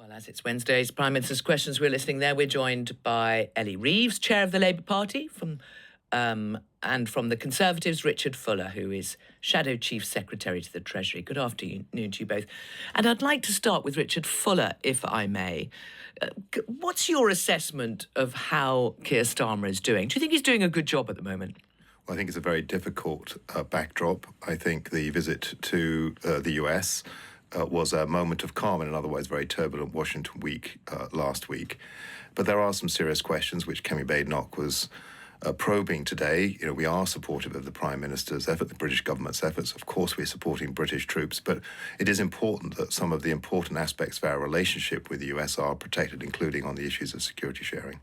Well, as it's Wednesday's Prime Minister's Questions, we're listening there. We're joined by Ellie Reeves, Chair of the Labour Party, and from the Conservatives, Richard Fuller, who is Shadow Chief Secretary to the Treasury. Good afternoon to you both. And I'd like to start with Richard Fuller, if I may. What's your assessment of how Keir Starmer is doing? Do you think he's doing a good job at the moment? Well, I think it's a very difficult backdrop. I think the visit to the US was a moment of calm in an otherwise very turbulent Washington week last week. But there are some serious questions which Kemi Badenoch was probing today. You know, we are supportive of the Prime Minister's effort, the British government's efforts. Of course, we're supporting British troops, but it is important that some of the important aspects of our relationship with the US are protected, including on the issues of security sharing.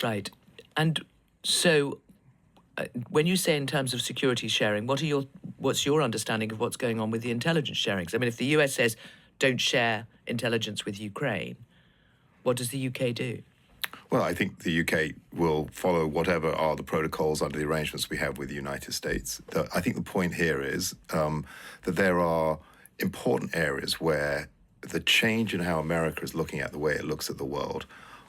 Right. And so when you say in terms of security sharing, what's your understanding of what's going on with the intelligence sharing? 'Cause, I mean, if the US says don't share intelligence with Ukraine, what does the UK do? Well, I think the UK will follow whatever are the protocols under the arrangements we have with the United States. I think the point here is that there are important areas where the change in how America is looking at the way it looks at the world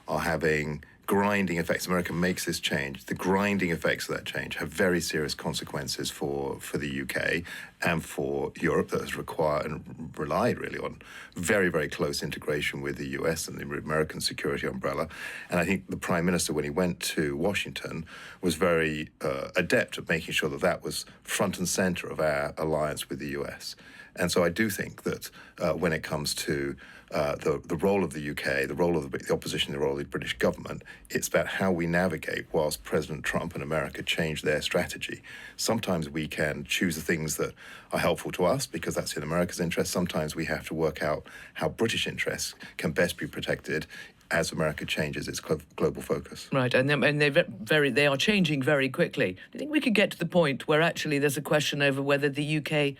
are having grinding effects. America makes this change. The grinding effects of that change have very serious consequences for the UK and for Europe, that has required and relied really on very, very close integration with the US and the American security umbrella. And I think the Prime Minister, when he went to Washington, was very adept at making sure that that was front and center of our alliance with the US. And so I do think that when it comes to the role of the UK, the role of the opposition, the role of the British government, it's about how we navigate whilst President Trump and America change their strategy. Sometimes we can choose the things that are helpful to us because that's in America's interest. Sometimes we have to work out how British interests can best be protected as America changes its global focus. Right, and they are changing very quickly. Do you think we could get to the point where actually there's a question over whether the UK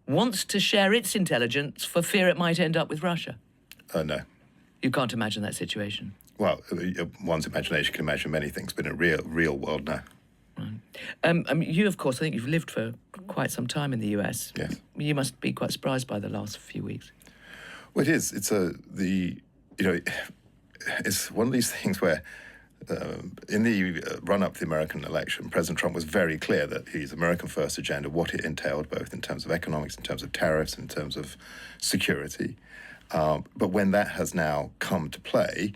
wants to share its intelligence for fear it might end up with Russia? No. You can't imagine that situation? Well, one's imagination can imagine many things, but in a real world, no. Right. You, of course, I think you've lived for quite some time in the US. Yes. You must be quite surprised by the last few weeks. Well, it is. It's it's one of these things where in the run-up to the American election, President Trump was very clear that his American First agenda, what it entailed, both in terms of economics, in terms of tariffs, in terms of security. But when that has now come to play,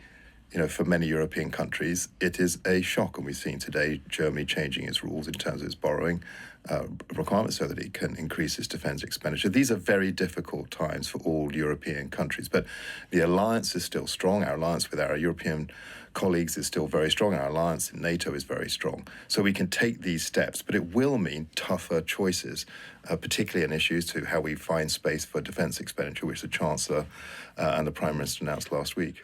for many European countries, it is a shock. And we've seen today Germany changing its rules in terms of its borrowing requirements so that it can increase its defence expenditure. These are very difficult times for all European countries. But the alliance is still strong. Our alliance with our European colleagues is still very strong. Our alliance in NATO is very strong. So we can take these steps, but it will mean tougher choices, particularly in issues to how we find space for defence expenditure, which the Chancellor and the Prime Minister announced last week.